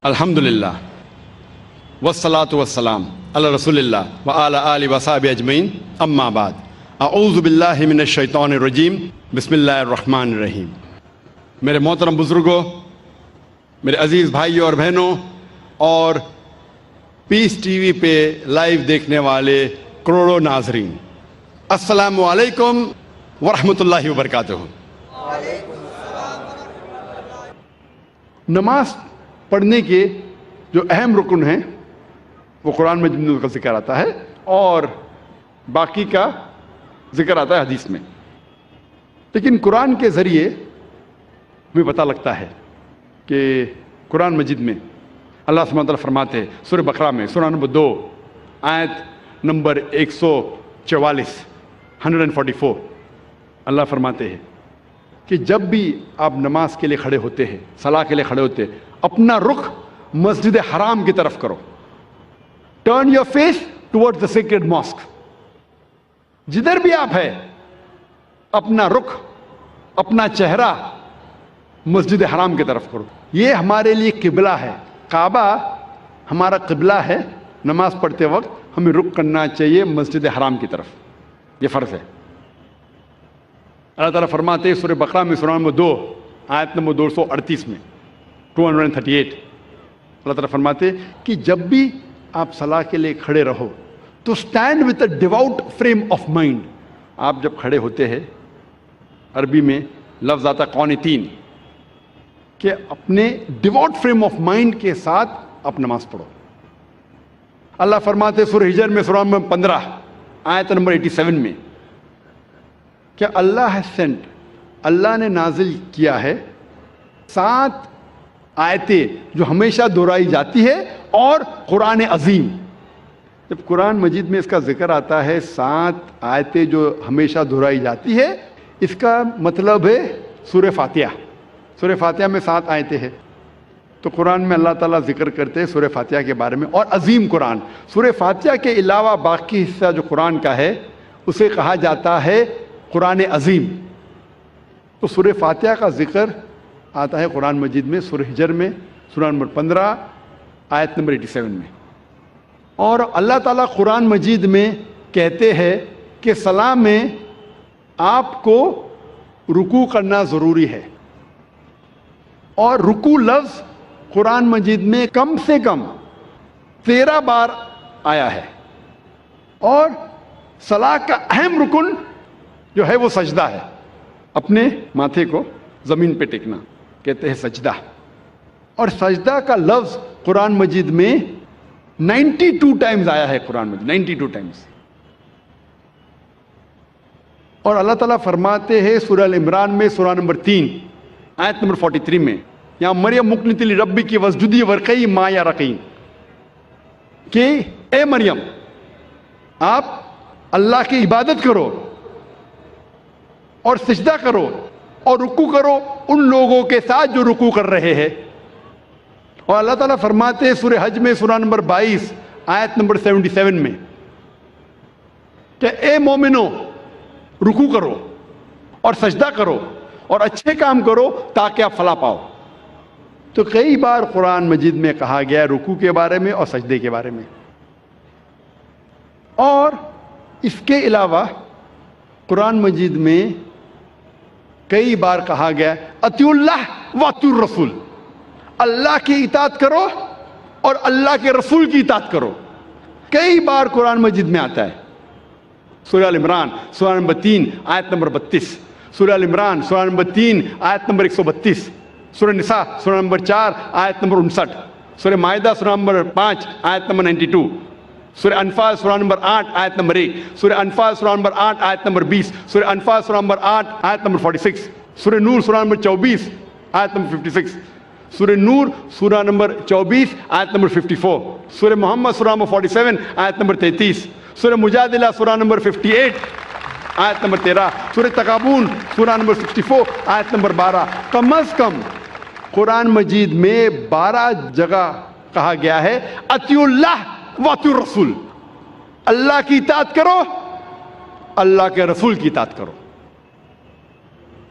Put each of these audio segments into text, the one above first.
الحمدللہ والصلاة والسلام علی رسول اللہ وعلی آلہ وصحبہ اجمعین، اما بعد، اعوذ باللہ من الشیطان الرجیم، بسم اللہ الرحمن الرحیم۔ میرے محترم بزرگوں، میرے عزیز بھائیوں اور بہنوں، اور پیس ٹی وی پہ لائیو دیکھنے والے کروڑوں ناظرین، السلام علیکم ورحمۃ اللہ وبرکاتہ۔ نماز پڑھنے کے جو اہم رکن ہیں وہ قرآن مجید میں کا ذکر آتا ہے اور باقی کا ذکر آتا ہے حدیث میں، لیکن قرآن کے ذریعے ہمیں پتہ لگتا ہے کہ قرآن مجید میں اللہ سبحانہ وتعالیٰ فرماتے ہیں سورہ بقرہ میں سورہ نمبر 2 آیت نمبر 144 144، اللہ فرماتے ہیں کہ جب بھی آپ نماز کے لیے کھڑے ہوتے ہیں، صلاح کے لیے کھڑے ہوتے ہیں، اپنا رخ مسجد حرام کی طرف کرو۔ Turn your face toward the sacred mosque. جدھر بھی آپ ہیں اپنا رخ، اپنا چہرہ مسجد حرام کی طرف کرو۔ یہ ہمارے لیے قبلہ ہے، کعبہ ہمارا قبلہ ہے۔ نماز پڑھتے وقت ہمیں رخ کرنا چاہیے مسجد حرام کی طرف، یہ فرض ہے۔ اللہ تعالیٰ فرماتے ہیں سورہ بقرہ میں سورہ نمبر 2 آیت نمبر 238 میں 238، اللہ تعالیٰ فرماتے ہیں کہ جب بھی آپ صلاح کے لیے کھڑے رہو تو stand with a devout frame of mind. آپ جب کھڑے ہوتے ہیں، عربی میں لفظ آتا قانتین، کہ اپنے ڈیواؤٹ فریم آف مائنڈ کے ساتھ آپ نماز پڑھو۔ اللہ فرماتے ہیں سورہ ہجر میں سورہ نمبر 15 آیت نمبر 87 میں کہ اللہ has sent، اللہ نے نازل کیا ہے 7 آیتیں جو ہمیشہ دہرائی جاتی ہے اور قرآن عظیم۔ جب قرآن مجید میں اس کا ذکر آتا ہے 7 آیتیں جو ہمیشہ دہرائی جاتی ہے، اس کا مطلب ہے سورہ فاتحہ۔ سورہ فاتحہ میں 7 آیتیں ہیں، تو قرآن میں اللہ تعالیٰ ذکر کرتے ہیں سورہ فاتحہ کے بارے میں، اور عظیم قرآن۔ سورہ فاتحہ کے علاوہ باقی حصہ جو قرآن کا ہے اسے کہا جاتا ہے قرآن عظیم۔ تو سورہ فاتحہ کا ذکر آتا ہے قرآن مجید میں سورہ ہجر میں سورہ نمبر 15 آیت نمبر 87 میں۔ اور اللہ تعالیٰ قرآن مجید میں کہتے ہیں کہ صلاح میں آپ کو رکوع کرنا ضروری ہے، اور رکوع لفظ قرآن مجید میں کم سے کم 13 بار آیا ہے، اور صلاح کا اہم رکن جو ہے وہ سجدہ ہے، اپنے ماتھے کو زمین پہ ٹیکنا کہتے ہیں سجدہ۔ اور سجدہ کا لفظ قرآن مجید میں 92 ٹائمز آیا ہے، قرآن مجید 92 ٹائمز۔ اور اللہ تعالیٰ فرماتے ہیں سورہ العمران میں سورہ نمبر 3 آیت نمبر 43 میں، یا مریم مقنتی لربی کی وسجدی ورقی ما یا رقیم، کہ اے مریم آپ اللہ کی عبادت کرو اور سجدہ کرو اور رکوع کرو ان لوگوں کے ساتھ جو رکوع کر رہے ہیں۔ اور اللہ تعالیٰ فرماتے ہیں سورہ حج میں سورہ نمبر 22 آیت نمبر 77 میں کہ اے مومنو رکوع کرو اور سجدہ کرو اور اچھے کام کرو تاکہ آپ فلاح پاؤ۔ تو کئی بار قرآن مجید میں کہا گیا ہے رکوع کے بارے میں اور سجدے کے بارے میں۔ اور اس کے علاوہ قرآن مجید میں کئی بار کہا گیا اطیعوا اللہ واطیعوا الرسول، اللہ کی اطاعت کرو اور اللہ کے رسول کی اطاعت کرو۔ کئی بار قرآن مجید میں آتا ہے۔ سورہ العمران سورہ نمبر 3 آیت نمبر 32، سورہ العمران سورہ نمبر 3 آیت نمبر 132، سورہ نساء سورہ نمبر 4 آیت نمبر 59، سورہ مائدہ سورہ نمبر 5 آیت نمبر 92، سورہ انفال سورہ نمبر 8 آیت نمبر 1، سورہ انفال سورہ نمبر 8 آیت نمبر 20، سورہ انفال سورہ نمبر 8 آیت نمبر 46، سورہ نور سورہ نمبر 24 آیت نمبر 56، سورہ نور سورہ نمبر 24 آیت نمبر 54، سورہ محمد سورہ نمبر 47 آیت نمبر 33، سورہ مجادلہ سورہ نمبر 58 آیت نمبر 13، سورہ تغابن سورہ نمبر 64 آیت نمبر 12۔ کم از کم قرآن مجید میں 12 جگہ کہا گیا ہے اطیعوا اللہ واطیعوا الرسول، اللہ کی اطاعت کرو، اللہ کے رسول کی اطاعت کرو۔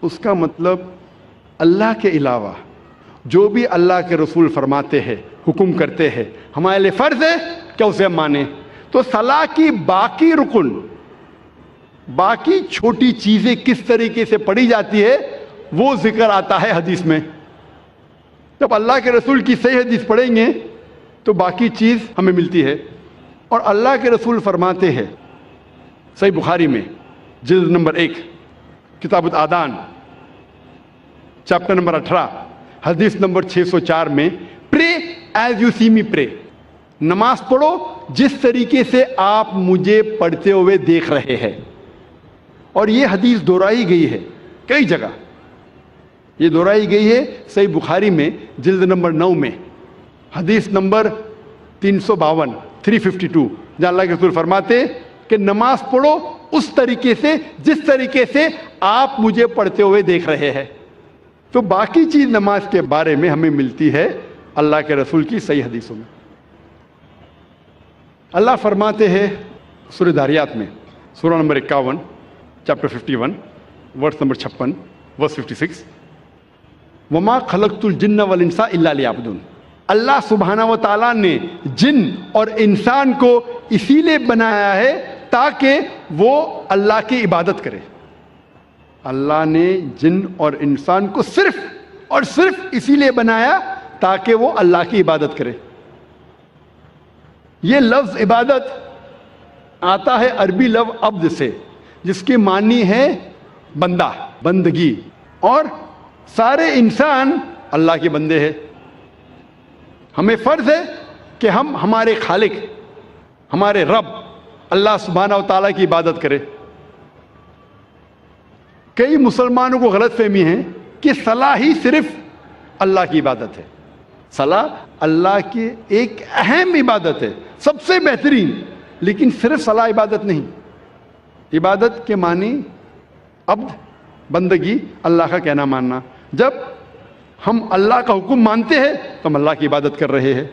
اس کا مطلب اللہ کے علاوہ جو بھی اللہ کے رسول فرماتے ہیں حکم کرتے ہیں، ہمارے لیے فرض ہے کہ اسے ہم مانیں۔ تو صلاح کی باقی رکن، باقی چھوٹی چیزیں کس طریقے سے پڑھی جاتی ہے وہ ذکر آتا ہے حدیث میں۔ جب اللہ کے رسول کی صحیح حدیث پڑھیں گے تو باقی چیز ہمیں ملتی ہے۔ اور اللہ کے رسول فرماتے ہیں صحیح بخاری میں جلد نمبر 1 کتاب الآذان چیپٹر نمبر 18 حدیث نمبر 604 میں، پرے ایز یو سی می پرے، نماز پڑھو جس طریقے سے آپ مجھے پڑھتے ہوئے دیکھ رہے ہیں۔ اور یہ حدیث دہرائی گئی ہے کئی جگہ، یہ دہرائی گئی ہے صحیح بخاری میں جلد نمبر 9 میں حدیث نمبر 352 جہاں اللہ کے رسول فرماتے کہ نماز پڑھو اس طریقے سے جس طریقے سے آپ مجھے پڑھتے ہوئے دیکھ رہے ہیں۔ تو باقی چیز نماز کے بارے میں ہمیں ملتی ہے اللہ کے رسول کی صحیح حدیثوں میں۔ اللہ فرماتے ہیں سورہ داریات میں سورہ نمبر 51 چیپٹر 51 ورس نمبر 56 ورس 56، وما خلقت الجن والانس الا لیعبدون۔ اللہ سبحانہ و تعالیٰ نے جن اور انسان کو اسی لیے بنایا ہے تاکہ وہ اللہ کی عبادت کرے۔ اللہ نے جن اور انسان کو صرف اور صرف اسی لیے بنایا تاکہ وہ اللہ کی عبادت کرے۔ یہ لفظ عبادت آتا ہے عربی لفظ عبد سے، جس کی معنی ہے بندہ، بندگی، اور سارے انسان اللہ کے بندے ہیں۔ ہمیں فرض ہے کہ ہم ہمارے خالق، ہمارے رب اللہ سبحانہ و تعالیٰ کی عبادت کریں۔ کئی مسلمانوں کو غلط فہمی ہے کہ صلاح ہی صرف اللہ کی عبادت ہے۔ صلاح اللہ کی ایک اہم عبادت ہے، سب سے بہترین، لیکن صرف صلاح عبادت نہیں۔ عبادت کے معنی عبد، بندگی، اللہ کا کہنا ماننا۔ جب ہم اللہ کا حکم مانتے ہیں تو ہم اللہ کی عبادت کر رہے ہیں۔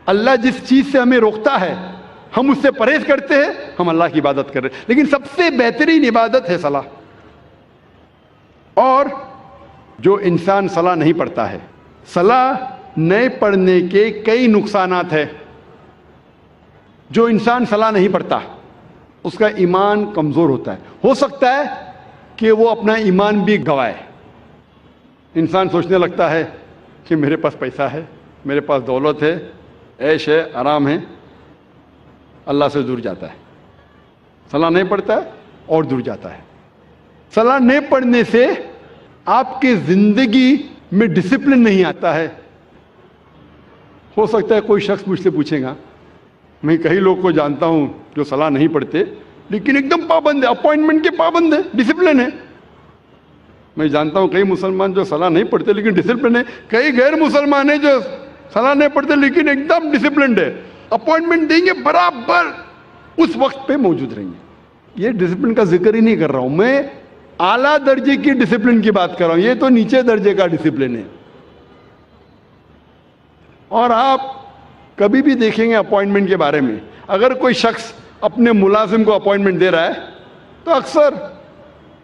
اللہ جس چیز سے ہمیں روکتا ہے ہم اس سے پرہیز کرتے ہیں، ہم اللہ کی عبادت کر رہے ہیں۔ لیکن سب سے بہترین عبادت ہے صلاح۔ اور جو انسان صلاح نہیں پڑھتا ہے، صلاح نہیں پڑھنے کے کئی نقصانات ہیں۔ جو انسان صلاح نہیں پڑھتا اس کا ایمان کمزور ہوتا ہے، ہو سکتا ہے کہ وہ اپنا ایمان بھی گوائے۔ انسان سوچنے لگتا ہے کہ میرے پاس پیسہ ہے، میرے پاس دولت ہے، عیش ہے، آرام ہے، اللہ سے دور جاتا ہے۔ صلاح نہیں پڑھتا ہے اور دور جاتا ہے۔ صلاح نہیں پڑھنے سے آپ کی زندگی میں ڈسپلن نہیں آتا ہے۔ ہو سکتا ہے کوئی شخص مجھ سے پوچھے گا، میں کئی لوگ کو جانتا ہوں جو صلاح نہیں پڑھتے لیکن ایک دم پابند ہے، اپوائنٹمنٹ کے پابند ہے، ڈسپلن ہے۔ میں جانتا ہوں کئی مسلمان جو صلاح نہیں پڑھتے لیکن ڈسپلن ہے، کئی غیر مسلمان ہیں جو صلاح نہیں پڑھتے لیکن ایک دم ڈسپلنڈ ہے، اپوائنٹمنٹ دیں گے برابر اس وقت پہ موجود رہیں گے۔ یہ ڈسپلن کا ذکر ہی نہیں کر رہا ہوں، میں اعلیٰ درجے کی ڈسپلن کی بات کر رہا ہوں، یہ تو نیچے درجے کا ڈسپلن ہے۔ اور آپ کبھی بھی دیکھیں گے اپوائنٹمنٹ کے بارے میں، اگر کوئی شخص اپنے ملازم کو اپوائنٹمنٹ دے رہا ہے تو اکثر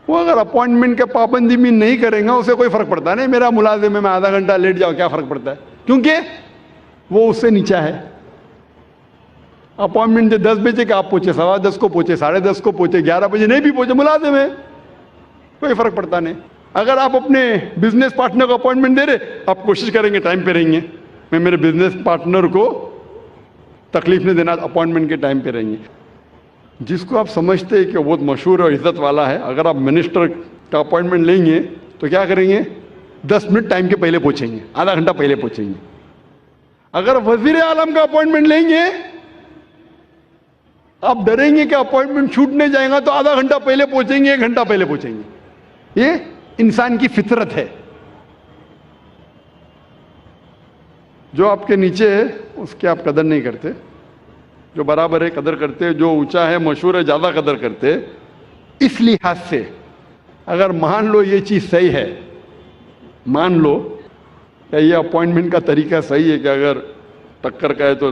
وہ اگر اپوائنٹمنٹ کے پابندی بھی نہیں کریں گا اسے کوئی فرق پڑتا نہیں، میرا ملازم ہے، میں آدھا گھنٹہ لیٹ جاؤں کیا فرق پڑتا ہے، کیونکہ وہ اس سے نیچا ہے۔ اپوائنٹمنٹ 10 بجے کہ آپ پہنچے 10:15 کو پہنچے 10:30 کو پہنچے 11 بجے نہیں بھی پہنچے، ملازم ہے، کوئی فرق پڑتا نہیں۔ اگر آپ اپنے بزنس پارٹنر کو اپوائنٹمنٹ دے رہے، آپ کوشش کریں گے ٹائم پہ رہیں گے، میں میرے بزنس پارٹنر کو تکلیف نہیں دینا، اپوائنٹمنٹ کے ٹائم پہ رہیں گے۔ جس کو آپ سمجھتے ہیں کہ وہ بہت مشہور اور عزت والا ہے، اگر آپ منسٹر کا اپوائنٹمنٹ لیں گے تو کیا کریں گے، 10 منٹ ٹائم کے پہلے پہنچیں گے، آدھا گھنٹہ پہلے پہنچیں گے۔ اگر وزیر اعظم کا اپوائنٹمنٹ لیں گے آپ ڈریں گے کہ اپوائنٹمنٹ چھوٹنے جائے گا تو آدھا گھنٹہ پہلے پہنچیں گے، 1 گھنٹہ پہلے پہنچیں گے۔ یہ انسان کی فطرت ہے۔ جو آپ کے نیچے ہے اس کی آپ قدر نہیں کرتے، جو برابر ہے قدر کرتے، جو اونچا ہے مشہور ہے زیادہ قدر کرتے۔ اس لحاظ سے اگر مان لو یہ چیز صحیح ہے، مان لو کہ یہ اپوائنٹمنٹ کا طریقہ صحیح ہے کہ اگر ٹکر کا ہے تو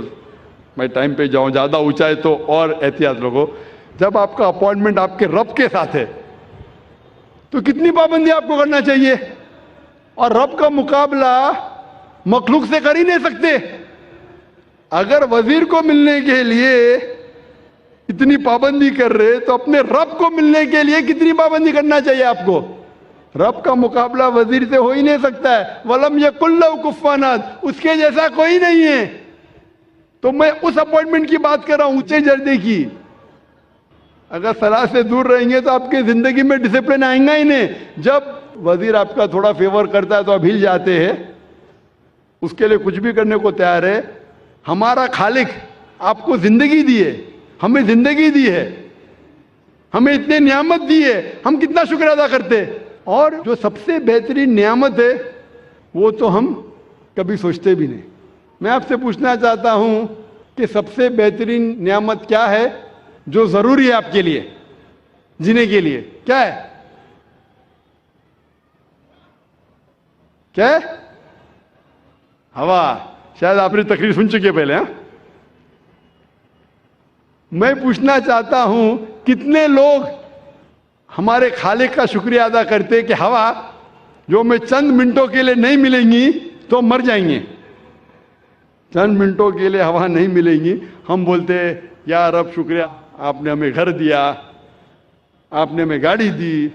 میں ٹائم پہ جاؤں، زیادہ اونچا ہے تو اور احتیاط رکھو۔ جب آپ کا اپوائنٹمنٹ آپ کے رب کے ساتھ ہے تو کتنی پابندی آپ کو کرنا چاہیے، اور رب کا مقابلہ مخلوق سے کر ہی نہیں سکتے. اگر وزیر کو ملنے کے لیے اتنی پابندی کر رہے تو اپنے رب کو ملنے کے لیے کتنی پابندی کرنا چاہیے آپ کو؟ رب کا مقابلہ وزیر سے ہو ہی نہیں سکتا ہے. وَلَمْ يَكُنْ لَهُ كُفُوًا أَحَدٌ, اس کے جیسا کوئی نہیں ہے. تو میں اس اپوائنٹمنٹ کی بات کر رہا ہوں, اونچے درجے کی. اگر صلاح سے دور رہیں گے تو آپ کی زندگی میں ڈسپلن آئیں گا ہی نہیں. جب وزیر آپ کا تھوڑا فیور کرتا ہے تو آپ ہل جاتے ہیں, اس کے لیے کچھ بھی کرنے کو تیار ہے. ہمارا خالق آپ کو زندگی دی ہے, ہمیں زندگی دی ہے, ہمیں اتنے نعمت دی ہے, ہم کتنا شکر ادا کرتے. اور جو سب سے بہترین نعمت ہے وہ تو ہم کبھی سوچتے بھی نہیں. میں آپ سے پوچھنا چاہتا ہوں کہ سب سے بہترین نعمت کیا ہے جو ضروری ہے آپ کے لیے جینے کے لیے؟ کیا ہے؟ کیا ہے؟ ہوا. شاید آپ نے تقریر سن چکے پہلے. ہاں, میں پوچھنا چاہتا ہوں کتنے لوگ ہمارے خالق کا شکریہ ادا کرتے کہ ہوا جو ہمیں چند منٹوں کے لیے نہیں ملیں گی تو مر جائیں گے. چند منٹوں کے لیے ہوا نہیں ملیں گی, ہم بولتے یا رب شکریہ, آپ نے ہمیں گھر دیا, آپ نے ہمیں گاڑی دی.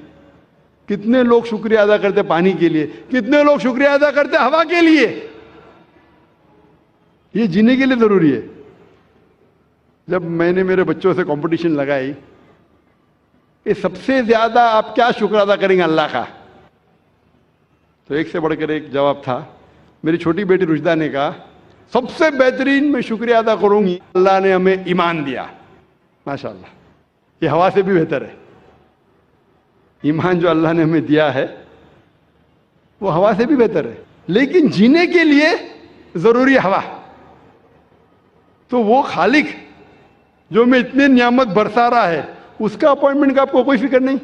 کتنے لوگ شکریہ ادا کرتے پانی کے لیے, کتنے لوگ شکریہ ادا کرتے ہوا کے لیے. یہ جینے کے لیے ضروری ہے. جب میں نے میرے بچوں سے کمپٹیشن لگائی کہ سب سے زیادہ آپ کیا شکر ادا کریں گے اللہ کا, تو ایک سے بڑھ کر ایک جواب تھا. میری چھوٹی بیٹی رشدہ نے کہا سب سے بہترین میں شکریہ ادا کروں گی اللہ نے ہمیں ایمان دیا. ماشاءاللہ, یہ ہوا سے بھی بہتر ہے. ایمان جو اللہ نے ہمیں دیا ہے وہ ہوا سے بھی بہتر ہے. لیکن جینے کے لیے ضروری ہوا. تو وہ خالق جو میں اتنے نعمت برسا رہا ہے اس کا اپوائنٹمنٹ کا آپ کو کوئی فکر نہیں.